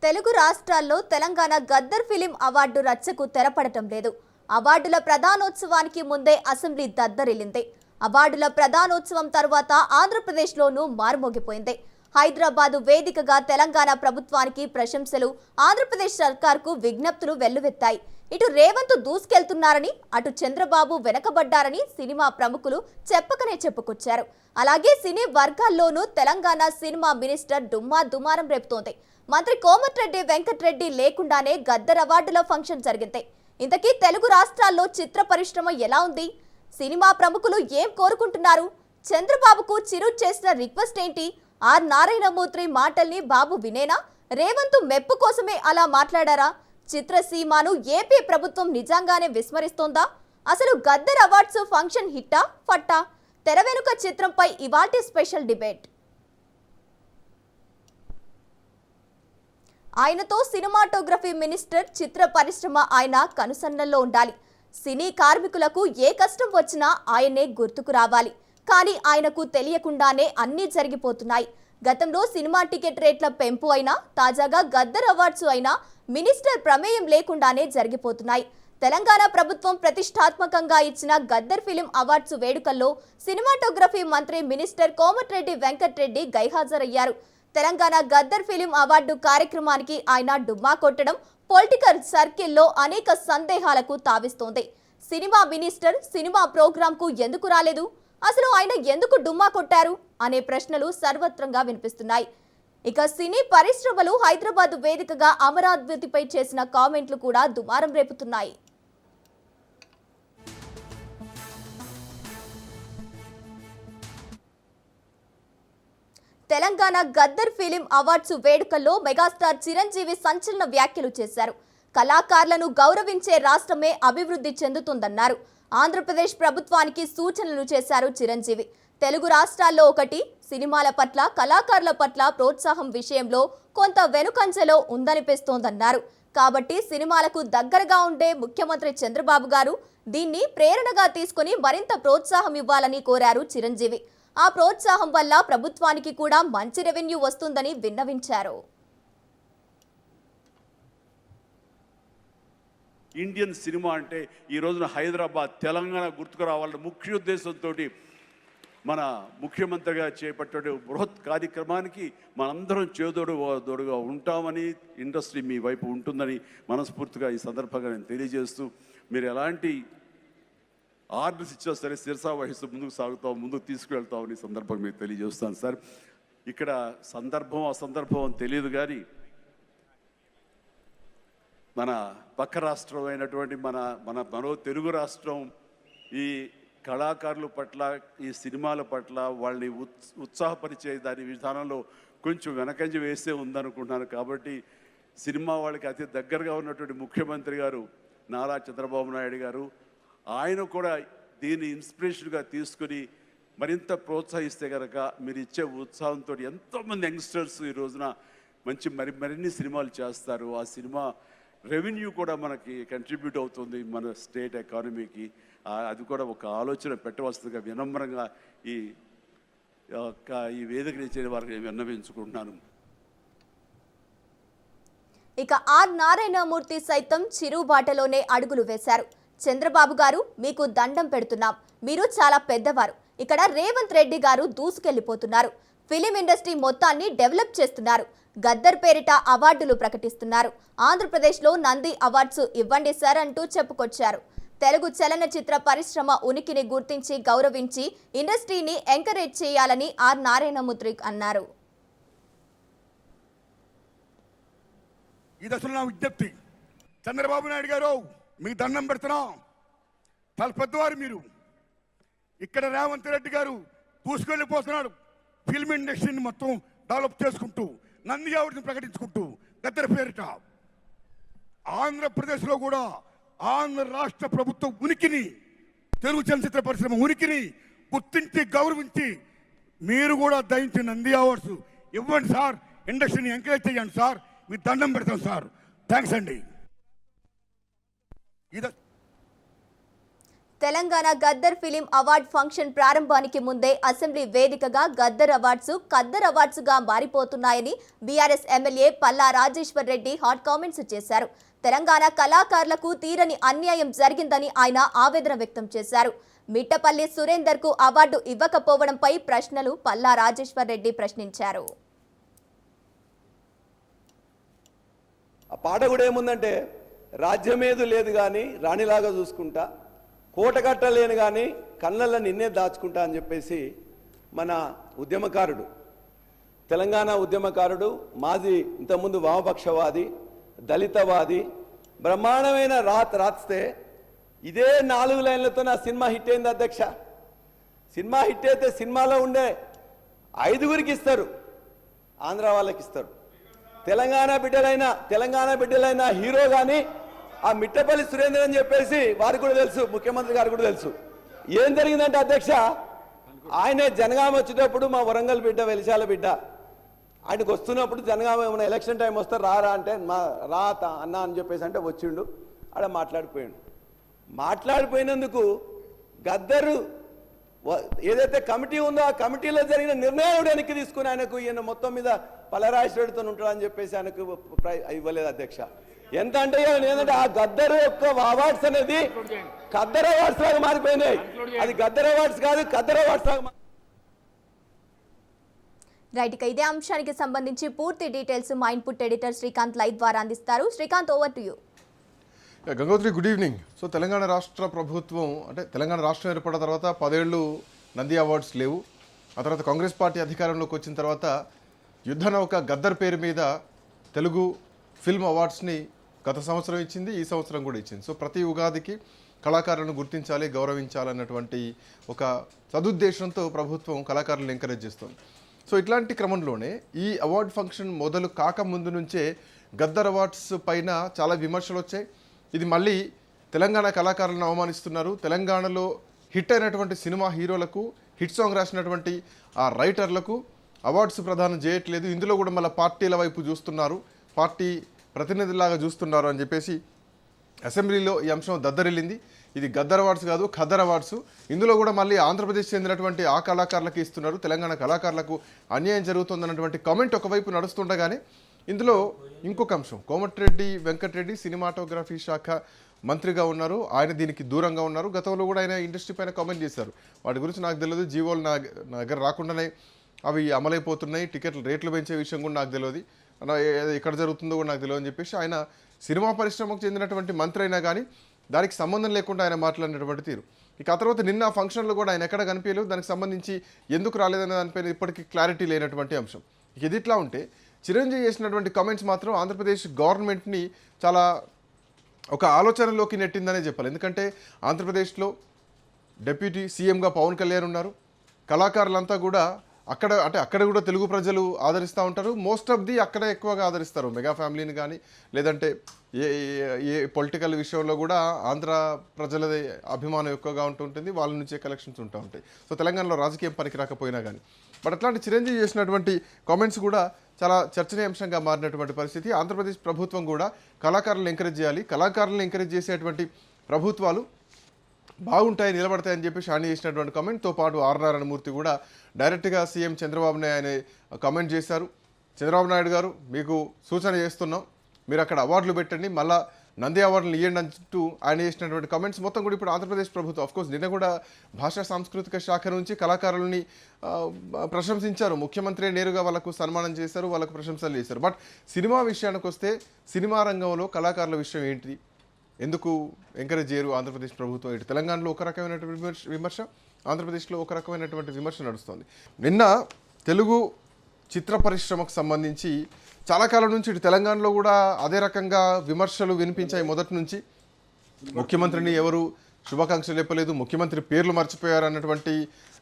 తెలుగు రాష్ట్రాల్లో Telangana Gaddar film award రచ్చకు తెరపడటం లేదు. అవార్డుల ప్రధానోత్సవానికి ముందే అసెంబ్లీ దద్దరిల్లింది. అవార్డుల ప్రధానోత్సవం తర్వాత ఆంధ్రప్రదేశ్లోనూ మారుమోగిపోయింది. హైదరాబాదు వేదికగా తెలంగాణ ప్రభుత్వానికి ప్రశంసలు, ఆంధ్రప్రదేశ్ సర్కార్కు విజ్ఞప్తులు వెల్లువెత్తాయి. ఇటు రేవంత్ దూసుకెళ్తున్నారని, అటు చంద్రబాబు వెనకబడ్డారని సినిమా ప్రముఖులు చెప్పకనే చెప్పుకొచ్చారు. అలాగే సినీ వర్గాల్లోనూ తెలంగాణ సినిమా మినిస్టర్ దుమారం రేపుతోంది. మంత్రి కోమటిరెడ్డి వెంకటరెడ్డి లేకుండానే గద్దర్ అవార్డుల ఫంక్షన్ జరిగింది. ఇంతకీ తెలుగు రాష్ట్రాల్లో చిత్ర పరిశ్రమ ఎలా ఉంది? సినిమా ప్రముఖులు ఏం కోరుకుంటున్నారు? చంద్రబాబుకు చిరు చేసిన రిక్వెస్ట్ ఏంటి? ఆర్ నారాయణమూర్తి మాటల్ని బాబు వినేనా? రేవంత్ మెప్పు కోసమే అలా మాట్లాడారా? చిత్రసీమను ఏపీ ప్రభుత్వం నిజంగానే విస్మరిస్తోందా? అసలు గద్దర్ అవార్డ్స్ ఫంక్షన్ హిట్టా ఫట్టా? తెర వెనుక చిత్రంపై ఇవాల్టి స్పెషల్ డిబేట్. ఆయనతో సినిమాటోగ్రఫీ మినిస్టర్, చిత్ర పరిశ్రమ ఆయన కనుసన్నల్లో ఉండాలి. సినీ కార్మికులకు ఏ కష్టం వచ్చినా ఆయనే గుర్తుకు రావాలి. కానీ ఆయనకు తెలియకుండానే అన్నీ జరిగిపోతున్నాయి. గతంలో సినిమా టికెట్ రేట్ల పెంపు అయినా, తాజాగా గద్దర్ అవార్డ్స్ అయినా మినిస్టర్ ప్రమేయం లేకుండానే జరిగిపోతున్నాయి. తెలంగాణ ప్రభుత్వం ప్రతిష్టాత్మకంగా ఇచ్చిన గద్దర్ ఫిలిం అవార్డ్స్ వేడుకల్లో సినిమాటోగ్రఫీ మంత్రి మినిస్టర్ కోమటిరెడ్డి వెంకటరెడ్డి గైహాజరయ్యారు. తెలంగాణ గద్దర్ ఫిలిం అవార్డు కార్యక్రమానికి ఆయన డుమ్మా కొట్టడం పొలిటికల్ సర్కిల్లో అనేక సందేహాలకు తావిస్తోంది. సినిమా మినిస్టర్ సినిమా ప్రోగ్రాంకు ఎందుకు రాలేదు? అసలు ఆయన ఎందుకు డుమ్మా కొట్టారు అనే ప్రశ్నలు సర్వత్రంగా వినిపిస్తున్నాయి. ఇక సినీ పరిశ్రమలు హైదరాబాద్ వేదికగా అమరావతిపై చేసిన కామెంట్లు కూడా దుమారం రేపుతున్నాయి. తెలంగాణ గద్దర్ ఫిలిం అవార్డ్స్ వేడుకల్లో మెగాస్టార్ చిరంజీవి సంచలన వ్యాఖ్యలు చేశారు. కళాకారులను గౌరవించే రాష్ట్రమే అభివృద్ధి చెందుతుందన్నారు. ఆంధ్రప్రదేశ్ ప్రభుత్వానికి సూచనలు చేశారు చిరంజీవి. తెలుగు రాష్ట్రాల్లో ఒకటి, సినిమాల పట్ల, కళాకారుల పట్ల ప్రోత్సాహం విషయంలో కొంత వెనుకంజలో ఉందనిపిస్తోందన్నారు. కాబట్టి సినిమాలకు దగ్గరగా ఉండే ముఖ్యమంత్రి చంద్రబాబు గారు దీన్ని ప్రేరణగా తీసుకుని మరింత ప్రోత్సాహం ఇవ్వాలని కోరారు చిరంజీవి. ఆ ప్రోత్సాహం వల్ల ప్రభుత్వానికి కూడా మంచి రెవెన్యూ వస్తుందని విన్నవించారు. ఇండియన్ సినిమా అంటే ఈ రోజున హైదరాబాద్, తెలంగాణ గుర్తుకు రావాలన్న ముఖ్య ఉద్దేశంతో మన ముఖ్యమంత్రిగా చేపట్టే బృహత్ కార్యక్రమానికి మనందరం చేదోడుగా ఉంటామని, ఇండస్ట్రీ మీ వైపు ఉంటుందని మనస్ఫూర్తిగా ఈ సందర్భంగా నేను తెలియజేస్తూ, మీరు ఎలాంటి ఆర్డర్స్ ఇచ్చినా సరే శిరసా వహిస్తూ ముందుకు తీసుకువెళ్తామని సందర్భంగా మీకు తెలియజేస్తాను సార్. ఇక్కడ సందర్భం అసందర్భం అని తెలియదు, కానీ మన పక్క రాష్ట్రం అయినటువంటి మనో తెలుగు రాష్ట్రం ఈ కళాకారుల పట్ల, ఈ సినిమాల పట్ల వాళ్ళని ఉత్సాహపరిచే దాని విధానంలో కొంచెం వెనకంజ వేసే ఉందనుకుంటున్నాను. కాబట్టి సినిమా వాళ్ళకి అతి దగ్గరగా ఉన్నటువంటి ముఖ్యమంత్రి గారు నారా చంద్రబాబు నాయుడు గారు, ఆయన కూడా దీన్ని ఇన్స్పిరేషన్గా తీసుకుని మరింత ప్రోత్సహిస్తే కనుక మీరు ఇచ్చే ఉత్సాహంతో ఎంతోమంది యంగ్స్టర్స్ ఈ రోజున మరిన్ని సినిమాలు చేస్తారు. ఆ సినిమా రెవెన్యూ కూడా మనకి కంట్రిబ్యూట్ అవుతుంది మన స్టేట్ ఎకానమీకి. అది కూడా ఒక ఆలోచన పెట్టవలసిందిగా వినమ్రంగా ఈ వేదిక నుంచి వారికి విన్నవించుకుంటున్నాను. ఇక ఆర్ నారాయణమూర్తి సైతం చిరుబాటలోనే అడుగులు వేశారు. చంద్రబాబు గారు, మీకు దండం పెడుతున్నాం, మీరు చాలా పెద్దవారు. ఇక్కడ రేవంత్ రెడ్డి గారు దూసుకెళ్లిపోతున్నారు. ఫిలిం ఇండస్ట్రీ మొత్తాన్ని డెవలప్ చేస్తున్నారు. గద్దర్ పేరిట అవార్డులు ప్రకటిస్తున్నారు. ఆంధ్రప్రదేశ్లో నంది అవార్డ్స్ ఇవ్వండి సార్ అంటూ చెప్పుకొచ్చారు. తెలుగు చలనచిత్ర పరిశ్రమ ఉనికిని గుర్తించి గౌరవించి ఇండస్ట్రీని ఎంకరేజ్ చేయాలని ఆర్ నారాయణమూర్తి అన్నారు. ఇది అసలు నా విజ్ఞప్తి. చంద్రబాబు నాయుడు గారు, మీకు దండం పెడుతున్నాం, చాలా పెద్దవారు మీరు. ఇక్కడ రేవంత్ రెడ్డి గారు దూసుకెళ్ళిపోతున్నాడు. ఫిల్మ్ ఇండస్ట్రీని మొత్తం డెవలప్ చేసుకుంటూ, నంది అవార్డుని ప్రకటించుకుంటూ గద్దర్ పేరిట ఆంధ్రప్రదేశ్లో కూడా ఆంధ్ర రాష్ట్ర ప్రభుత్వం ఉనికిని, తెలుగు చలనచిత్ర పరిశ్రమ ఉనికిని గుర్తించి గౌరవించి మీరు కూడా దయించి నంది అవార్డ్స్ ఇవ్వండి సార్, ఇండస్ట్రీని ఎంకరేజ్ చేయండి సార్, మీకు దండం పెడతాం సార్. థ్యాంక్స్ అండి. Telangana Gaddar film award function ప్రారంభానికి ముందే అసెంబ్లీ వేదికగా గద్దర్ అవార్డ్స్ ఖద్దర్ అవార్డ్స్గా మారిపోతున్నాయని BRS MLA Palla Rajeshwar Reddy hot comments చేశారు. తెలంగాణ కళాకారులకు తీరని అన్యాయం జరిగిందని ఆయన ఆవేదన వ్యక్తం చేశారు. మిట్టపల్లి సురేందర్కు అవార్డు ఇవ్వకపోవడంపై ప్రశ్నలు పల్లా రాజేశ్వర్ రెడ్డి ప్రశ్నించారు. ఆ పాట కూడా ఏముందంటే, రాజ్యమేదు లేదు కానీ రాణిలాగా చూసుకుంటా, కోటగట్టలేను కానీ కళ్ళల్లో నిన్నే దాచుకుంటా అని చెప్పేసి మన ఉద్యమకారుడు, తెలంగాణ ఉద్యమకారుడు, మాజీ ఇంతకుముందు వామపక్షవాది, దళితవాది బ్రహ్మాండమైన రాస్తే ఇదే 4 లైన్లతో నా సినిమా హిట్ అయింది అధ్యక్ష. సినిమా హిట్ అయితే సినిమాలో ఉండే 5గురికి ఇస్తారు, ఆంధ్ర వాళ్ళకి ఇస్తారు. తెలంగాణ బిడ్డలైన హీరో కానీ ఆ మిట్టపల్లి సురేందర్ అని చెప్పేసి వారికి కూడా తెలుసు, ముఖ్యమంత్రి గారికి కూడా తెలుసు. ఏం జరిగిందంటే అధ్యక్ష, ఆయనే జనగామ వచ్చేటప్పుడు మా వరంగల్ బిడ్డ, వెలిశాల బిడ్డ, ఆయనకు వస్తున్నప్పుడు జనగామ ఏమైనా ఎలక్షన్ టైం వస్తే రారా అంటే, మా అన్న అని చెప్పేసి అంటే వచ్చిండు. ఆడ మాట్లాడిపోయినందుకు గద్దరు ఏదైతే కమిటీ ఉందో ఆ కమిటీలో జరిగిన నిర్ణయం వెనక్కి తీసుకుని ఆయనకు ఈయన మొత్తం మీద పలరాశ్వడితో ఉంటాడని చెప్పేసి ఆయనకు ఇవ్వలేదు అధ్యక్ష. ఎంత అంటే ఏంటంటే ఆ గద్దరు యొక్క అవార్డ్స్ అనేది ఖద్దర్ అవార్డ్స్ లాగా మారిపోయినాయి. అది గద్దర్ అవార్డ్స్ కాదు, ఖద్దర్ అవార్డ్స్ లాగా. రైట్, ఇక ఇదే అంశానికి సంబంధించి పూర్తి డీటెయిల్స్ మా ఇన్పుట్ ఎడిటర్ శ్రీకాంత్ లైవ్ ద్వారా అందిస్తారు. Srikanth, over to you. Gangotri, good evening. So Telangana రాష్ట్ర ప్రభుత్వం అంటే తెలంగాణ రాష్ట్రం ఏర్పడిన తర్వాత 10 ఏళ్ళు నంది అవార్డ్స్ లేవు. ఆ తర్వాత కాంగ్రెస్ పార్టీ అధికారంలోకి వచ్చిన తర్వాత యుద్ధ నౌక గద్దర్ పేరు మీద తెలుగు ఫిల్మ్ అవార్డ్స్ని గత సంవత్సరం ఇచ్చింది, ఈ సంవత్సరం కూడా ఇచ్చింది. సో ప్రతి ఉగాదికి కళాకారులను గుర్తించాలి, గౌరవించాలన్నటువంటి ఒక సదుద్దేశంతో ప్రభుత్వం కళాకారులను ఎంకరేజ్ చేస్తుంది. సో ఇట్లాంటి క్రమంలోనే ఈ అవార్డ్ ఫంక్షన్ మొదలు కాకముందు నుంచే గద్దర్ అవార్డ్స్ పైన చాలా విమర్శలు వచ్చాయి. ఇది మళ్ళీ తెలంగాణ కళాకారులను అవమానిస్తున్నారు, తెలంగాణలో హిట్ అయినటువంటి సినిమా హీరోలకు, హిట్ సాంగ్ రాసినటువంటి ఆ రైటర్లకు అవార్డ్స్ ప్రదానం చేయట్లేదు, ఇందులో కూడా మళ్ళీ పార్టీల వైపు చూస్తున్నారు, పార్టీ ప్రతినిధులాగా చూస్తున్నారు అని చెప్పేసి అసెంబ్లీలో ఈ అంశం దద్దరిల్లింది. ఇది గద్దర్ అవార్డ్స్ కాదు, ఖద్దర్ అవార్డ్స్. ఇందులో కూడా మళ్ళీ ఆంధ్రప్రదేశ్ చెందినటువంటి ఆ కళాకారులకు ఇస్తున్నారు, తెలంగాణ కళాకారులకు అన్యాయం జరుగుతుందన్నటువంటి కామెంట్ ఒకవైపు నడుస్తుండగానే ఇందులో ఇంకొక అంశం, కోమటిరెడ్డి వెంకటరెడ్డి సినిమాటోగ్రఫీ శాఖ మంత్రిగా ఉన్నారు, ఆయన దీనికి దూరంగా ఉన్నారు. గతంలో కూడా ఆయన ఇండస్ట్రీ పైన కామెంట్ చేశారు, వాటి గురించి నాకు తెలియదు, జీవోలు నా దగ్గర రాకుండానే అవి అమలైపోతున్నాయి, టికెట్లు రేట్లు పెంచే విషయం కూడా నాకు తెలియదు, ఎక్కడ జరుగుతుందో కూడా నాకు తెలియదు అని చెప్పేసి ఆయన సినిమా పరిశ్రమకు చెందినటువంటి మంత్రి అయినా కానీ దానికి సంబంధం లేకుండా ఆయన మాట్లాడినటువంటి తీరు. ఇక ఆ తర్వాత నిన్న ఫంక్షన్లో కూడా ఆయన ఎక్కడ కనిపించలేదు, దానికి సంబంధించి ఎందుకు రాలేదనే దానిపైన ఇప్పటికీ క్లారిటీ లేనటువంటి అంశం. ఇక ఇది ఇట్లా ఉంటే చిరంజీవి చేసినటువంటి కామెంట్స్ మాత్రం ఆంధ్రప్రదేశ్ గవర్నమెంట్ని చాలా ఒక ఆలోచనలోకి నెట్టిందనే చెప్పాలి. ఎందుకంటే ఆంధ్రప్రదేశ్లో డిప్యూటీ సీఎంగా పవన్ కళ్యాణ్ ఉన్నారు, కళాకారులంతా కూడా అక్కడ కూడా తెలుగు ప్రజలు ఆదరిస్తూ ఉంటారు, మోస్ట్ ఆఫ్ ది అక్కడే ఎక్కువగా ఆదరిస్తారు, మెగా ఫ్యామిలీని కానీ లేదంటే ఏ పొలిటికల్ విషయంలో కూడా ఆంధ్ర ప్రజలదే అభిమానం ఎక్కువగా ఉంటుంటుంది, వాళ్ళ నుంచే కలెక్షన్స్ ఉంటూ ఉంటాయి. సో తెలంగాణలో రాజకీయం పనికి రాకపోయినా కానీ బట్ అట్లాంటి చిరంజీవి చేసినటువంటి కామెంట్స్ కూడా చాలా చర్చనీయాంశంగా మారినటువంటి పరిస్థితి. ఆంధ్రప్రదేశ్ ప్రభుత్వం కూడా కళాకారులను ఎంకరేజ్ చేయాలి, కళాకారులను ఎంకరేజ్ చేసేటువంటి ప్రభుత్వాలు బాగుంటాయి, నిలబడతాయని చెప్పేసి ఆయన చేసినటువంటి కామెంట్తో పాటు ఆర్ నారాయణమూర్తి కూడా డైరెక్ట్గా సీఎం చంద్రబాబు నాయుడు కామెంట్ చేశారు. చంద్రబాబు నాయుడు గారు, మీకు సూచన చేస్తున్నాం, మీరు అక్కడ అవార్డులు పెట్టండి, మళ్ళీ నంది అవార్డులు ఇవ్వండి అంటూ ఆయన చేసినటువంటి కామెంట్స్ మొత్తం కూడా ఇప్పుడు ఆంధ్రప్రదేశ్ ప్రభుత్వం ఆఫ్కోర్స్ నిన్న కూడా భాషా సాంస్కృతిక శాఖ నుంచి కళాకారులని ప్రశంసించారు, ముఖ్యమంత్రి నేరుగా వాళ్ళకు సన్మానం చేశారు, వాళ్ళకు ప్రశంసలు చేశారు. బట్ సినిమా విషయానికి వస్తే సినిమా రంగంలో కళాకారుల విషయం ఏంటి, ఎందుకు ఎంకరేజ్ చేయరు ఆంధ్రప్రదేశ్ ప్రభుత్వం? ఇటు తెలంగాణలో ఒక రకమైనటువంటి విమర్శ, ఆంధ్రప్రదేశ్లో ఒక రకమైనటువంటి విమర్శ నడుస్తుంది. నిన్న తెలుగు చిత్ర పరిశ్రమకు సంబంధించి చాలా కాలం నుంచి ఇటు తెలంగాణలో కూడా అదే రకంగా విమర్శలు వినిపించాయి. మొదటి నుంచి ముఖ్యమంత్రిని ఎవరు శుభాకాంక్షలు చెప్పలేదు, ముఖ్యమంత్రి పేర్లు మర్చిపోయారు అన్నటువంటి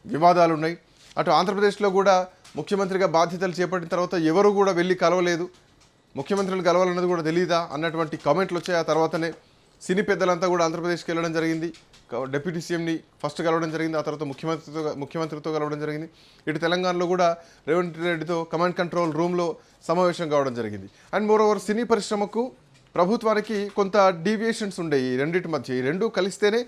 వివాదాలు ఉన్నాయి. అటు ఆంధ్రప్రదేశ్లో కూడా ముఖ్యమంత్రిగా బాధ్యతలు చేపట్టిన తర్వాత ఎవరు కూడా వెళ్ళి కలవలేదు, ముఖ్యమంత్రులు కలవాలన్నది కూడా తెలియదా అన్నటువంటి కామెంట్లు వచ్చాయి. ఆ తర్వాతనే సినీ పెద్దలంతా కూడా ఆంధ్రప్రదేశ్కి వెళ్ళడం జరిగింది, డిప్యూటీ సీఎంని ఫస్ట్ కలవడం జరిగింది, ఆ తర్వాత ముఖ్యమంత్రితో కలవడం జరిగింది. ఇటు తెలంగాణలో కూడా రేవంత్ రెడ్డితో కమాండ్ కంట్రోల్ రూమ్లో సమావేశం కావడం జరిగింది. అండ్ మోర్ ఓవర్ సినీ పరిశ్రమకు ప్రభుత్వానికి కొంత డీవియేషన్స్ ఉండేవి రెండింటి మధ్య, ఈ రెండు కలిస్తేనే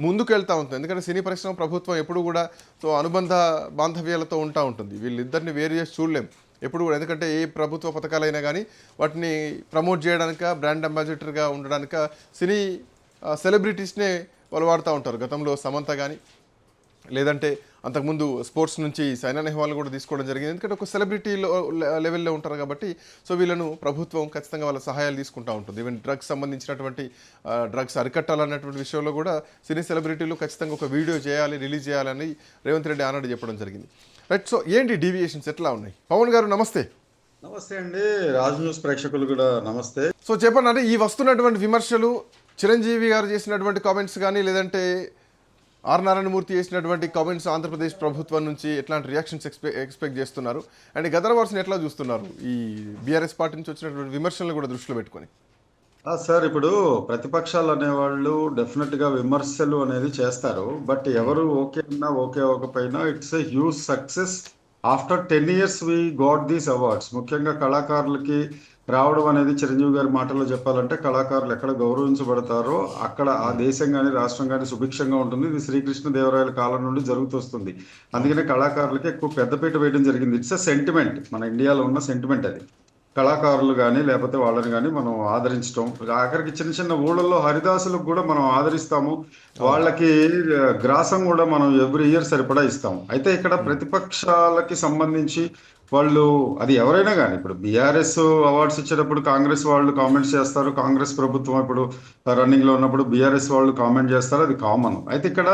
ముందుకు వెళ్తూ ఉంటుంది. ఎందుకంటే సినీ పరిశ్రమ ప్రభుత్వం ఎప్పుడు కూడా సో అనుబంధ బాంధవ్యాలతో ఉంటా ఉంటుంది. వీళ్ళిద్దరిని వేరు చేసి చూడలేం ఎప్పుడు కూడా. ఎందుకంటే ఏ ప్రభుత్వ పథకాలైనా కానీ వాటిని ప్రమోట్ చేయడానిక, బ్రాండ్ అంబాసిడర్గా ఉండడానిక సినీ సెలబ్రిటీస్నే వాళ్ళు వాడుతూ ఉంటారు. గతంలో సమంత కానీ, లేదంటే అంతకుముందు స్పోర్ట్స్ నుంచి సైనా నెహ్వాల్ కూడా తీసుకోవడం జరిగింది. ఎందుకంటే ఒక సెలబ్రిటీ లెవెల్లో ఉంటారు కాబట్టి సో వీళ్ళను ప్రభుత్వం ఖచ్చితంగా వాళ్ళ సహాయాలు తీసుకుంటూ ఉంటుంది. ఈవెన్ డ్రగ్స్ సంబంధించినటువంటి డ్రగ్స్ అరికట్టాలన్నటువంటి విషయంలో కూడా సినీ సెలబ్రిటీలు ఖచ్చితంగా ఒక వీడియో చేయాలి, రిలీజ్ చేయాలని రేవంత్ రెడ్డి ఆనాడు చెప్పడం జరిగింది. రైట్, సో ఏంటి డీవియేషన్స్ ఎట్లా ఉన్నాయి? పవన్ గారు నమస్తే. నమస్తే అండి, రాజ్ న్యూస్ ప్రేక్షకులు కూడా నమస్తే. సో చెప్పండి, అంటే ఈ వస్తున్నటువంటి విమర్శలు, చిరంజీవి గారు చేసినటువంటి కామెంట్స్ కానీ, లేదంటే ఆర్ నారాయణమూర్తి చేసినటువంటి కామెంట్స్ ఆంధ్రప్రదేశ్ ప్రభుత్వం నుంచి ఎట్లాంటి రియాక్షన్స్ ఎక్స్పెక్ట్ చేస్తున్నారు? అండ్ గదర్ వర్స్ని ఎట్లా చూస్తున్నారు ఈ బీఆర్ఎస్ పార్టీ నుంచి వచ్చినటువంటి విమర్శలను కూడా దృష్టిలో పెట్టుకొని? సార్, ఇప్పుడు ప్రతిపక్షాలు అనేవాళ్ళు డెఫినెట్గా విమర్శలు అనేది చేస్తారు. బట్ ఎవరు ఓకే అన్నా ఓకే అవ్వకపోయినా it's a huge success. After 10 years we got these awards. ముఖ్యంగా కళాకారులకి రావడం అనేది, చిరంజీవి గారి మాటల్లో చెప్పాలంటే, కళాకారులు ఎక్కడ గౌరవించబడతారో అక్కడ ఆ దేశం కానీ రాష్ట్రం కానీ సుభిక్షంగా ఉంటుంది. ఇది శ్రీకృష్ణదేవరాయల కాలం నుండి జరుగుతొస్తుంది. అందుకనే కళాకారులకి ఎక్కువ పెద్దపీట వేయడం జరిగింది. ఇట్స్ ఎ సెంటిమెంట్, మన ఇండియాలో ఉన్న సెంటిమెంట్ అది. కళాకారులు కానీ లేకపోతే వాళ్ళని కానీ మనం ఆదరించడం, ఆఖరికి చిన్న చిన్న ఊళ్ళల్లో హరిదాసులకు కూడా మనం ఆదరిస్తాము. వాళ్ళకి గ్రాసం కూడా మనం ఎవ్రీ ఇయర్ సరిపడా ఇస్తాము. అయితే ఇక్కడ ప్రతిపక్షాలకి సంబంధించి వాళ్ళు, అది ఎవరైనా కానీ, ఇప్పుడు బీఆర్ఎస్ అవార్డ్స్ ఇచ్చేటప్పుడు కాంగ్రెస్ వాళ్ళు కామెంట్స్ చేస్తారు, కాంగ్రెస్ ప్రభుత్వం ఇప్పుడు రన్నింగ్లో ఉన్నప్పుడు బీఆర్ఎస్ వాళ్ళు కామెంట్ చేస్తారు, అది కామన్. అయితే ఇక్కడ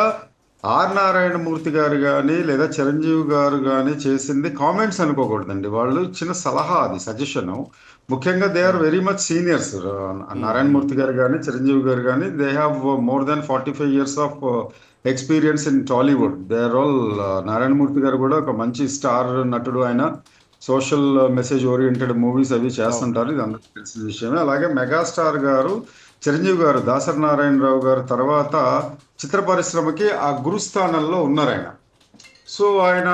ఆర్ నారాయణమూర్తి గారు కానీ లేదా చిరంజీవి గారు కానీ చేసింది కామెంట్స్ అనుకోకూడదండి. వాళ్ళు చిన్న సలహా, అది సజెషన్. ముఖ్యంగా they are very much seniors. Narayanamurthy garu కానీ చిరంజీవి గారు కానీ they have more than 45 years of experience in Tollywood. They are all. Narayanamurthy garu కూడా ఒక మంచి స్టార్ నటుడు. ఆయన సోషల్ మెసేజ్ ఓరియంటెడ్ మూవీస్ అవి చేస్తుంటారు, ఇది అందరికీ తెలిసిన విషయమే. అలాగే మెగాస్టార్ గారు చిరంజీవి గారు దాసరి నారాయణరావు గారు తర్వాత చిత్ర పరిశ్రమకి ఆ గురుస్థానంలో ఉన్నారు ఆయన. సో ఆయన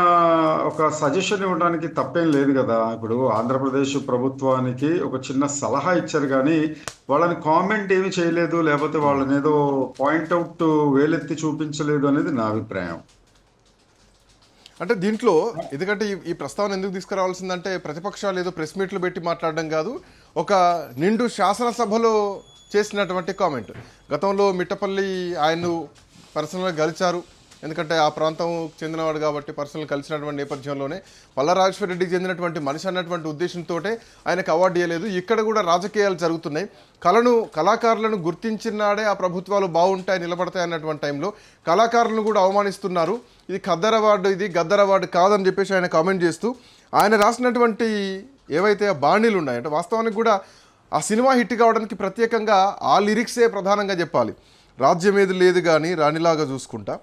ఒక సజెషన్ ఇవ్వడానికి తప్పేం లేదు కదా. ఇప్పుడు ఆంధ్రప్రదేశ్ ప్రభుత్వానికి ఒక చిన్న సలహా ఇచ్చారు కానీ వాళ్ళని కామెంట్ ఏమి చేయలేదు, లేకపోతే వాళ్ళని ఏదో పాయింట్అవుట్ వేలెత్తి చూపించలేదు అనేది నా అభిప్రాయం. అంటే దీంట్లో ఎందుకంటే ఈ ప్రస్తావన ఎందుకు తీసుకురావాల్సిందంటే, ప్రతిపక్షాలు ఏదో ప్రెస్ మీట్లు పెట్టి మాట్లాడడం కాదు, ఒక నిండు శాసనసభలో చేసినటువంటి కామెంట్. గతంలో మిట్టపల్లి ఆయన్ను పర్సనల్గా కలిచారు, ఎందుకంటే ఆ ప్రాంతం చెందినవాడు కాబట్టి పర్సనల్ కలిసినటువంటి నేపథ్యంలోనే పల్లారాజేశ్వర రెడ్డికి చెందినటువంటి మనిషి అన్నటువంటి ఉద్దేశంతో ఆయనకు అవార్డు ఇవ్వలేదు. ఇక్కడ కూడా రాజకీయాలు జరుగుతున్నాయి. కళాకారులను గుర్తించినాడే ఆ ప్రభుత్వాలు బాగుంటాయి, నిలబడతాయి అన్నటువంటి టైంలో కళాకారులను కూడా అవమానిస్తున్నారు. ఇది ఖద్దర్ అవార్డు, ఇది గద్దర్ అవార్డు కాదని చెప్పేసి ఆయన కామెంట్ చేస్తూ ఆయన రాసినటువంటి ఏవైతే బాణీలు ఉన్నాయంటే, వాస్తవానికి కూడా ఆ సినిమా హిట్ కావడానికి ప్రత్యేకంగా ఆ లిరిక్సే ప్రధానంగా చెప్పాలి. రాజ్యమేది లేదు కానీ రాణిలాగా చూసుకుంటా,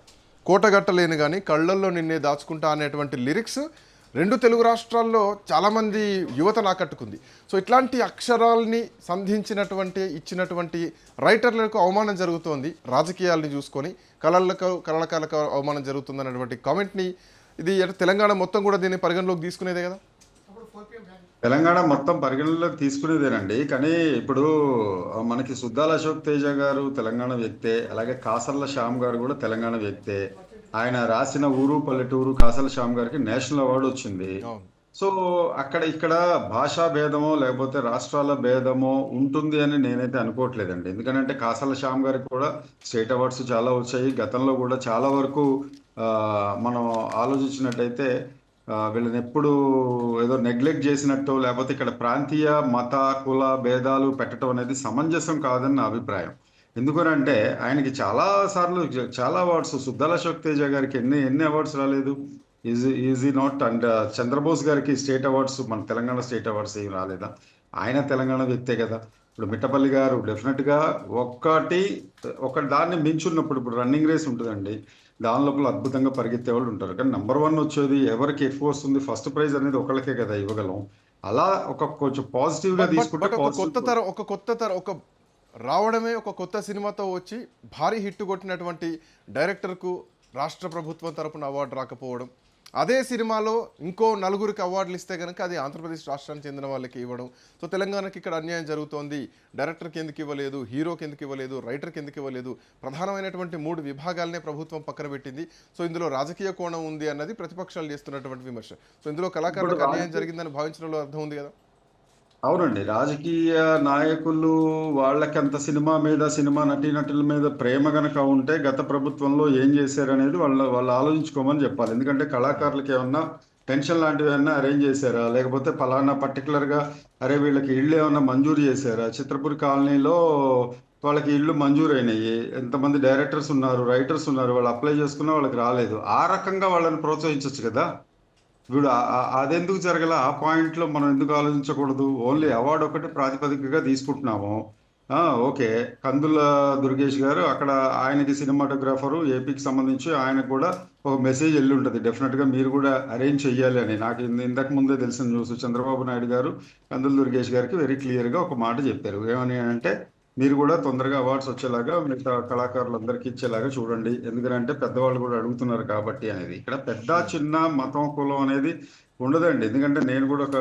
కోటగట్టలేను కానీ కళ్ళల్లో నిన్నే దాచుకుంటా అనేటువంటి లిరిక్స్ 2 తెలుగు రాష్ట్రాల్లో చాలామంది యువతను ఆకట్టుకుంది. సో ఇట్లాంటి అక్షరాల్ని సంధించినటువంటి ఇచ్చినటువంటి రైటర్లకు అవమానం జరుగుతోంది, రాజకీయాలని చూసుకొని కళాకారులకు అవమానం జరుగుతుంది అన్నటువంటి కామెంట్ని, ఇది తెలంగాణ మొత్తం కూడా దీన్ని పరిగణలోకి తీసుకునేదే కదా. తెలంగాణ మొత్తం పరిగణలోకి తీసుకునేదేనండి. కానీ ఇప్పుడు మనకి సుద్దాల అశోక్ తేజ గారు తెలంగాణ వ్యక్తే, అలాగే కాసర్ల శ్యామ్ గారు కూడా తెలంగాణ వ్యక్తే. ఆయన రాసిన ఊరు పల్లెటూరు కాసర్ల శ్యామ్ గారికి నేషనల్ అవార్డు వచ్చింది. సో ఇక్కడ భాషా భేదమో లేకపోతే రాష్ట్రాల భేదమో ఉంటుంది అని నేనైతే అనుకోవట్లేదండి. ఎందుకంటే కాసర్ల శ్యామ్ గారికి కూడా స్టేట్ అవార్డ్స్ చాలా వచ్చాయి. గతంలో కూడా చాలా వరకు మనం ఆలోచించినట్టయితే వీళ్ళని ఎప్పుడు ఏదో నెగ్లెక్ట్ చేసినట్టు, లేకపోతే ఇక్కడ ప్రాంతీయ మత కుల భేదాలు పెట్టడం అనేది సమంజసం కాదని నా అభిప్రాయం. ఎందుకనంటే ఆయనకి చాలా సార్లు చాలా అవార్డ్స్, సుద్దాల అశోక్ తేజ గారికి ఎన్ని అవార్డ్స్ రాలేదు? Easy not. అండ్ చంద్రబోస్ గారికి స్టేట్ అవార్డ్స్, మన తెలంగాణ స్టేట్ అవార్డ్స్ ఏం రాలేదా? ఆయన తెలంగాణ వ్యక్తే కదా. ఇప్పుడు మిట్టపల్లి గారు డెఫినెట్గా ఒక దాన్ని మించున్నప్పుడు, ఇప్పుడు రన్నింగ్ రేస్ ఉంటుందండి, దాని లోపల అద్భుతంగా పరిగెత్తే వాళ్ళు ఉంటారు. కానీ నెంబర్ 1 వచ్చేది ఎవరికి ఎక్కువ వస్తుంది, ఫస్ట్ ప్రైజ్ అనేది ఒకళ్ళకే కదా ఇవ్వగలం. అలా కొంచెం పాజిటివ్గా తీసుకుంటే ఒక రావడమే ఒక కొత్త సినిమాతో వచ్చి భారీ హిట్ కొట్టినటువంటి డైరెక్టర్కు రాష్ట్ర ప్రభుత్వం తరపున అవార్డు రాకపోవడం, అదే సినిమాలో ఇంకో నలుగురికి అవార్డులు ఇస్తే కనుక అది ఆంధ్రప్రదేశ్ రాష్ట్రానికి చెందిన వాళ్ళకి ఇవ్వడం. సో తెలంగాణకి ఇక్కడ అన్యాయం జరుగుతోంది, డైరెక్టర్కి ఎందుకు ఇవ్వలేదు, హీరోకి ఎందుకు ఇవ్వలేదు, రైటర్కి ఎందుకు ఇవ్వలేదు, ప్రధానమైనటువంటి 3 విభాగాలనే ప్రభుత్వం పక్కన పెట్టింది. సో ఇందులో రాజకీయ కోణం ఉంది అన్నది ప్రతిపక్షాలు చేస్తున్నటువంటి విమర్శ. సో ఇందులో కళాకారులకు అన్యాయం జరిగిందని భావించడంలో అర్థం ఉంది కదా. అవునండి, రాజకీయ నాయకులు వాళ్ళకి అంత సినిమా మీద, సినిమా నటీనటుల మీద ప్రేమ గనక ఉంటే గత ప్రభుత్వంలో ఏం చేశారనేది వాళ్ళు ఆలోచించుకోమని చెప్పాలి. ఎందుకంటే కళాకారులకి ఏమన్నా పెన్షన్ లాంటివి ఏమన్నా అరేంజ్ చేశారా, లేకపోతే ఫలానా పర్టికులర్గా అరే వీళ్ళకి ఇళ్ళు ఏమన్నా మంజూరు చేశారా, చిత్రపురి కాలనీలో వాళ్ళకి ఇళ్ళు మంజూరు అయినాయి, ఎంతమంది డైరెక్టర్స్ ఉన్నారు, రైటర్స్ ఉన్నారు, వాళ్ళు అప్లై చేసుకున్నా వాళ్ళకి రాలేదు, ఆ రకంగా వాళ్ళని ప్రోత్సహించవచ్చు కదా. ఇప్పుడు అదెందుకు జరగల, ఆ పాయింట్లో మనం ఎందుకు ఆలోచించకూడదు? ఓన్లీ అవార్డు ఒకటి ప్రాతిపదికగా తీసుకుంటున్నాము. ఓకే, కందుల దుర్గేష్ గారు అక్కడ ఆయనకి సినిమాటోగ్రాఫరు ఏపీకి సంబంధించి ఆయనకు కూడా ఒక మెసేజ్ వెళ్ళి ఉంటుంది, డెఫినెట్గా మీరు కూడా అరేంజ్ చెయ్యాలి అని. నాకు ఇంతకు ముందే తెలిసిన న్యూస్, చంద్రబాబు నాయుడు గారు కందుల దుర్గేష్ గారికి వెరీ క్లియర్గా ఒక మాట చెప్పారు. ఏమని అంటే, మీరు కూడా తొందరగా అవార్డ్స్ వచ్చేలాగా మిగతా కళాకారులందరికీ ఇచ్చేలాగా చూడండి, ఎందుకంటే పెద్దవాళ్ళు కూడా అడుగుతున్నారు కాబట్టి అనేది. ఇక్కడ పెద్ద చిన్న మతం కులం అనేది ఉండదండి. ఎందుకంటే నేను కూడా ఒక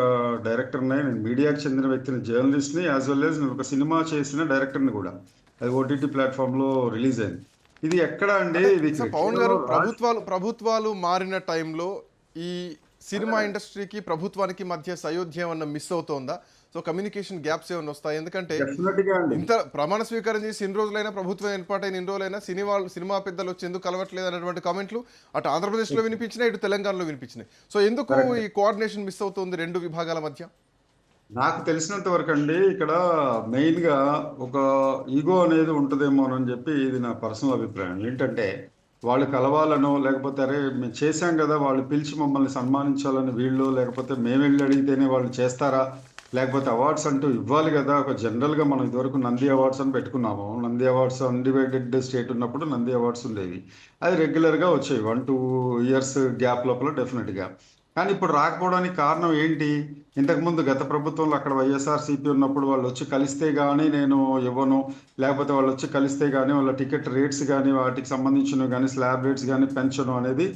డైరెక్టర్ని, నేను మీడియాకి చెందిన వ్యక్తిని, జర్నలిస్ట్ని, యాజ్ వెల్ యాజ్ నేను ఒక సినిమా చేసిన డైరెక్టర్ని కూడా. అది ఓటీటీ ప్లాట్ఫామ్లో రిలీజ్ అయింది. ఇది ఎక్కడ అండి, ఇది సో పవన్ గారు, ప్రభుత్వాలు మారిన టైంలో ఈ సినిమా ఇండస్ట్రీకి ప్రభుత్వానికి మధ్య సయోధ్యం అన్న మిస్ అవుతోందా? సో కమ్యూనికేషన్ గ్యాప్స్ ఏమైనా వస్తాయి? ఎందుకంటే డెఫినెట్గా అండి, ఇంత ప్రమాణ స్వీకారం చేసి ఇన్ని రోజులైనా, ప్రభుత్వం ఏర్పాటైన ఇన్ని రోజులైనా సినిమా పెద్దలు వచ్చి ఎందుకు కలవట్లేదు అనేటువంటి కామెంట్లు అటు ఆంధ్రప్రదేశ్లో వినిపించినాయి, ఇటు తెలంగాణలో వినిపించినాయి. సో ఎందుకు ఈ కోఆర్డినేషన్ మిస్ అవుతుంది 2 విభాగాల మధ్య? నాకు తెలిసినంత వరకు అండి, ఇక్కడ మెయిన్గా ఒక ఈగో అనేది ఉంటుందేమోనని చెప్పి ఇది నా పర్సనల్ అభిప్రాయం. ఏంటంటే వాళ్ళు కలవాలనో, లేకపోతే అరే మేము చేశాం కదా, వాళ్ళు పిలిచి మమ్మల్ని సన్మానించాలని వీళ్ళు, లేకపోతే మేము వెళ్ళి అడిగితేనే వాళ్ళు చేస్తారా, లేకపోతే అవార్డ్స్ అంటూ ఇవ్వాలి కదా. ఒక జనరల్గా మనం ఇదివరకు నంది అవార్డ్స్ అని పెట్టుకున్నాము. నంది అవార్డ్స్ అన్డివైడెడ్ స్టేట్ ఉన్నప్పుడు నంది అవార్డ్స్ ఉండేవి, అది రెగ్యులర్గా వచ్చేవి 1-2 ఇయర్స్ గ్యాప్ లోపల డెఫినెట్గా. కానీ ఇప్పుడు రాకపోవడానికి కారణం ఏంటి? ఇంతకుముందు గత ప్రభుత్వంలో అక్కడ వైఎస్ఆర్సీపీ ఉన్నప్పుడు వాళ్ళు వచ్చి కలిస్తే కానీ నేను ఇవ్వను, లేకపోతే వాళ్ళు వచ్చి కలిస్తే కానీ వాళ్ళ టికెట్ రేట్స్ కానీ వాటికి సంబంధించినవి కానీ స్లాబ్ రేట్స్ కానీ పెంచడం అనేది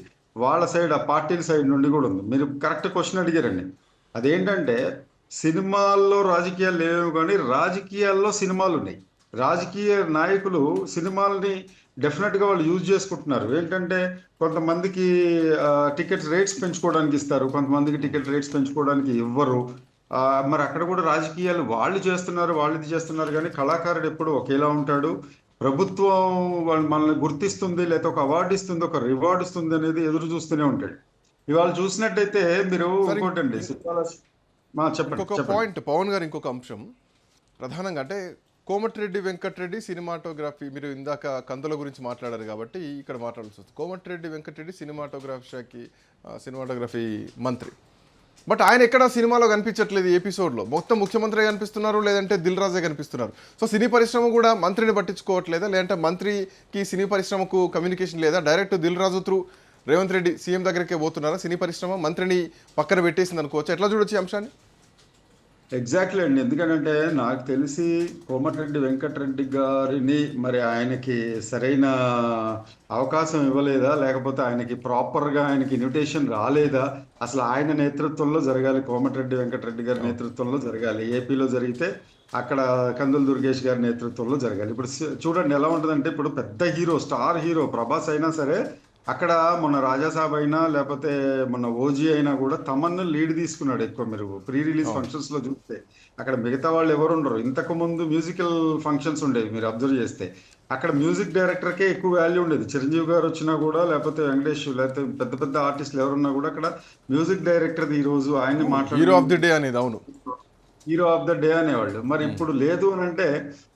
వాళ్ళ సైడ్, ఆ పార్టీల సైడ్ నుండి కూడా ఉంది. మీరు కరెక్ట్ క్వశ్చన్ అడిగారండి. అదేంటంటే సినిమాల్లో రాజకీయాలు లేవు కానీ రాజకీయాల్లో సినిమాలు ఉన్నాయి. రాజకీయ నాయకులు సినిమాలని డెఫినెట్గా వాళ్ళు యూజ్ చేసుకుంటున్నారు. ఏంటంటే కొంతమందికి టికెట్ రేట్స్ పెంచుకోవడానికి ఇస్తారు, కొంతమందికి టికెట్ రేట్స్ పెంచుకోవడానికి ఇవ్వరు. మరి అక్కడ కూడా రాజకీయాలు వాళ్ళు చేస్తున్నారు, వాళ్ళు ఇది చేస్తున్నారు. కానీ కళాకారుడు ఎప్పుడు ఒకేలా ఉంటాడు. ప్రభుత్వం వాళ్ళు మనల్ని గుర్తిస్తుంది, లేకపోతే ఒక అవార్డు ఇస్తుంది, ఒక రివార్డు ఇస్తుంది అనేది ఎదురు చూస్తూనే ఉంటాడు. ఇవాళ చూసినట్టయితే మీరు ఇంకోటండి, చెప్పండి. ఇంకొక పాయింట్ పవన్ గారు, ఇంకొక అంశం ప్రధానంగా అంటే కోమటిరెడ్డి వెంకటరెడ్డి సినిమాటోగ్రఫీ, మీరు ఇందాక కందుల గురించి మాట్లాడారు కాబట్టి ఇక్కడ మాట్లాడాల్సి వస్తుంది. కోమటిరెడ్డి వెంకటరెడ్డి సినిమాటోగ్రఫీ మంత్రి, బట్ ఆయన ఎక్కడ సినిమాలో కనిపించట్లేదు. ఎపిసోడ్లో మొత్తం ముఖ్యమంత్రి కనిపిస్తున్నారు, లేదంటే దిల్ రాజే కనిపిస్తున్నారు. సో సినీ పరిశ్రమ కూడా మంత్రిని పట్టించుకోవట్లేదా, లేదంటే మంత్రికి సినీ పరిశ్రమకు కమ్యూనికేషన్ లేదా? Direct Dil Raju through Revanth Reddy CM దగ్గరికే పోతున్నారా? సినీ పరిశ్రమ మంత్రిని పక్కన పెట్టేసింది అనుకోవచ్చు. ఎట్లా చూడొచ్చు ఈ అంశాన్ని? ఎగ్జాక్ట్లీ అండి. ఎందుకంటే నాకు తెలిసి కోమటిరెడ్డి వెంకటరెడ్డి గారిని మరి ఆయనకి సరైన అవకాశం ఇవ్వలేదా, లేకపోతే ఆయనకి ప్రాపర్గా ఆయనకి ఇన్విటేషన్ రాలేదా? అసలు ఆయన నేతృత్వంలో జరగాలి, కోమటిరెడ్డి వెంకటరెడ్డి గారి నేతృత్వంలో జరగాలి. ఏపీలో జరిగితే అక్కడ కందుల దుర్గేష్ గారి నేతృత్వంలో జరగాలి. ఇప్పుడు చూడండి ఎలా ఉంటుందంటే, ఇప్పుడు పెద్ద హీరో, స్టార్ హీరో ప్రభాస్ అయినా సరే, అక్కడ మొన్న రాజాసాబ్ అయినా లేకపోతే మొన్న ఓజీ అయినా కూడా తమన్ను లీడ్ తీసుకున్నాడు ఎక్కువ. మీరు ప్రీ రిలీజ్ ఫంక్షన్స్ లో చూస్తే అక్కడ మిగతా వాళ్ళు ఎవరు ఉండరు. ఇంతకు ముందు మ్యూజికల్ ఫంక్షన్స్ ఉండేవి, మీరు అబ్జర్వ్ చేస్తే అక్కడ మ్యూజిక్ డైరెక్టర్కే ఎక్కువ వాల్యూ ఉండేది. చిరంజీవి గారు వచ్చినా కూడా, లేకపోతే వెంకటేష్, లేకపోతే పెద్ద పెద్ద ఆర్టిస్టులు ఎవరున్నా కూడా అక్కడ మ్యూజిక్ డైరెక్టర్ ఈ రోజు ఆయన్ని మాట్లాడు హీరో ఆఫ్ ది డే అనేది. అవును, హీరో ఆఫ్ ద డే అనేవాళ్ళు. మరి ఇప్పుడు లేదు అని అంటే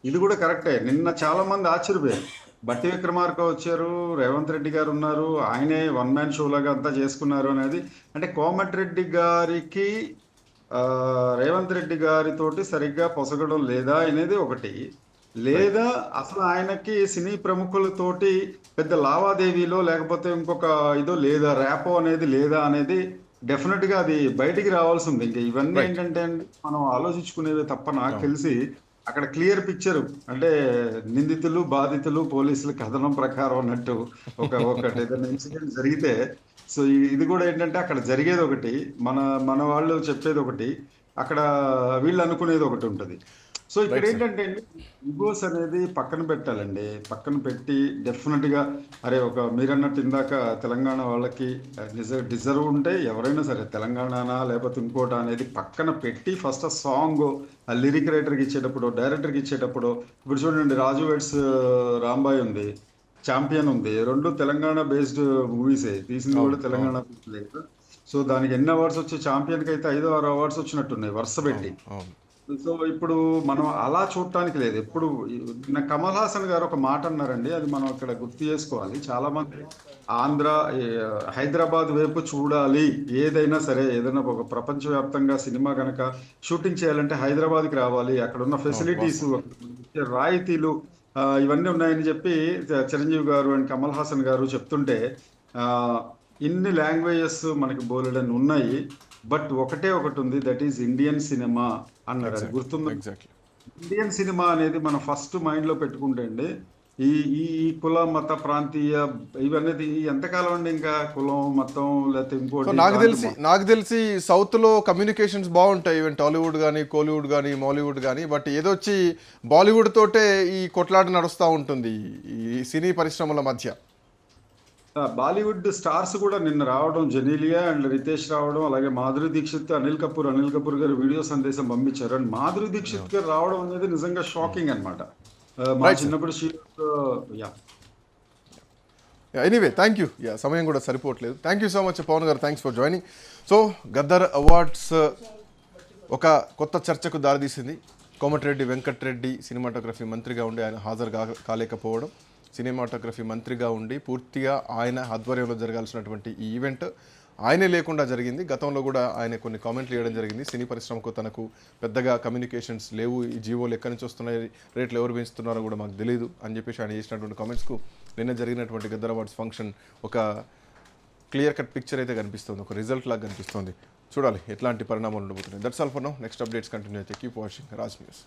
ఇది కూడా కరెక్టే. నిన్న చాలా మంది ఆశ్చర్యపోయారు. బట్టి విక్రమార్క వచ్చారు, రేవంత్ రెడ్డి గారు ఉన్నారు, ఆయనే వన్ మ్యాన్ షో లాగా అంతా చేసుకున్నారు అనేది. అంటే కోమటిరెడ్డి గారికి రేవంత్ రెడ్డి గారితోటి సరిగ్గా పొసగడం లేదా అనేది ఒకటి, లేదా అసలు ఆయనకి సినీ ప్రముఖులతోటి పెద్ద లావాదేవీలో లేకపోతే ఇంకొక ఇదో లేదా, ర్యాపో అనేది లేదా అనేది డెఫినెట్గా అది బయటికి రావాల్సి ఉంది. ఇంకా ఇవన్నీ ఏంటంటే మనం ఆలోచించుకునేవే తప్ప నాకు తెలిసి అక్కడ క్లియర్ పిక్చర్ అంటే నిందితులు బాధితులు పోలీసులు కథనం ప్రకారం అన్నట్టు ఒకటి ఏదైనా ఇన్సిడెంట్ జరిగితే సో ఇది కూడా ఏంటంటే అక్కడ జరిగేది ఒకటి, మన మన వాళ్ళు చెప్పేది ఒకటి, అక్కడ వీళ్ళు అనుకునేది ఒకటి ఉంటుంది. సో ఇక్కడ ఏంటంటే ఈగోస్ అనేది పక్కన పెట్టాలండి, పక్కన పెట్టి డెఫినెట్ గా అరే ఒక మీరన్నట్టు ఇందాక తెలంగాణ వాళ్ళకి డిజర్వ్ ఉంటే ఎవరైనా సరే తెలంగాణనా లేకపోతే ఇంకోట అనేది పక్కన పెట్టి ఫస్ట్ ఆ సాంగ్ ఆ లిరిక్ రైటర్కి ఇచ్చేటప్పుడు డైరెక్టర్కి ఇచ్చేటప్పుడు ఇప్పుడు చూడండి రాజు వెడ్స్ రాంబాయ్ ఉంది, ఛాంపియన్ ఉంది, రెండు తెలంగాణ బేస్డ్ మూవీసే, తీసింది కూడా తెలంగాణ లేదు. సో దానికి ఎన్ని అవార్డ్స్ వచ్చి ఛాంపియన్కి అయితే 5 6 అవార్డ్స్ వచ్చినట్టున్నాయి వరుస పెట్టి. సో ఇప్పుడు మనం అలా చూడటానికి లేదు. ఎప్పుడు నిన్న కమల్ హాసన్ గారు ఒక మాట అన్నారండి, అది మనం ఇక్కడ గుర్తు చేసుకోవాలి. చాలా మంది ఆంధ్ర హైదరాబాద్ వైపు చూడాలి, ఏదైనా సరే ఏదైనా ఒక ప్రపంచవ్యాప్తంగా సినిమా కనుక షూటింగ్ చేయాలంటే హైదరాబాద్కి రావాలి, అక్కడ ఉన్న ఫెసిలిటీస్ రాయితీలు ఇవన్నీ ఉన్నాయని చెప్పి చిరంజీవి గారు అండ్ కమల్ హాసన్ గారు చెప్తుంటే ఇన్ని లాంగ్వేజెస్ మనకి బోలెడని ఉన్నాయి, బట్ ఒకటే ఒకటి ఉంది, దట్ ఈస్ ఇండియన్ సినిమా అన్నారు. అది గుర్తుంది. ఇండియన్ సినిమా అనేది మనం ఫస్ట్ మైండ్ లో పెట్టుకుంటే అండి ఈ ఈ ఈ కుల మత ప్రాంతీయ ఇవన్నీ ఎంతకాలం అండి, ఇంకా కులం మతం లేకపోతే ఇంకోటి. నాకు తెలిసి సౌత్ లో కమ్యూనికేషన్స్ బాగుంటాయి, ఈవెన్ టాలీవుడ్ కానీ కోలీవుడ్ కానీ మాలీవుడ్ కానీ, బట్ ఏదొచ్చి బాలీవుడ్ తోటే ఈ కొట్లాట నడుస్తూ ఉంటుంది ఈ సినీ పరిశ్రమల మధ్య. బాలీవుడ్ స్టార్స్ కూడా నిన్న రావడం, జెనీలియా అండ్ రితేష్ రావడం, అలాగే మాధురి దీక్షిత్, అనిల్ కపూర్ గారు వీడియో సందేశం పంపించారు. అండ్ మాధురి దీక్షిత్ గారు రావడం అనేది నిజంగా షాకింగ్ అనమాట. మా చిన్నప్పుడు ఎనీవే థ్యాంక్ యూ. సమయం కూడా సరిపోవట్లేదు. Thank you so much Pavan గారు, thanks for joining. So Gaddar awards ఒక కొత్త చర్చకు దారితీసింది. కోమటిరెడ్డి వెంకటరెడ్డి సినిమాటోగ్రఫీ మంత్రిగా ఉండి ఆయన హాజరు కాలేకపోవడం, సినిమాటోగ్రఫీ మంత్రిగా ఉండి పూర్తిగా ఆయన ఆధ్వర్యంలో జరగాల్సినటువంటి ఈ ఈవెంట్ ఆయనే లేకుండా జరిగింది. గతంలో కూడా ఆయన కొన్ని కామెంట్లు చేయడం జరిగింది, సినీ పరిశ్రమకు తనకు పెద్దగా కమ్యూనికేషన్స్ లేవు, ఈ జీవోలు ఎక్కడి నుంచి వస్తున్నాయి, రేట్లు ఎవరు పెంచుతున్నారో కూడా మాకు తెలియదు అని చెప్పేసి ఆయన చేసినటువంటి కామెంట్స్కు నిన్న జరిగినటువంటి గద్దర్ అవార్డ్స్ ఫంక్షన్ ఒక క్లియర్ కట్ పిక్చర్ అయితే కనిపిస్తుంది, ఒక రిజల్ట్ లాగా కనిపిస్తుంది. చూడాలి ఎట్లాంటి పరిణామాలు ఉండబోతున్నాయి. That's all for now. Next updates continue అయితే కీప్ వాచింగ్ రాజ్ న్యూస్.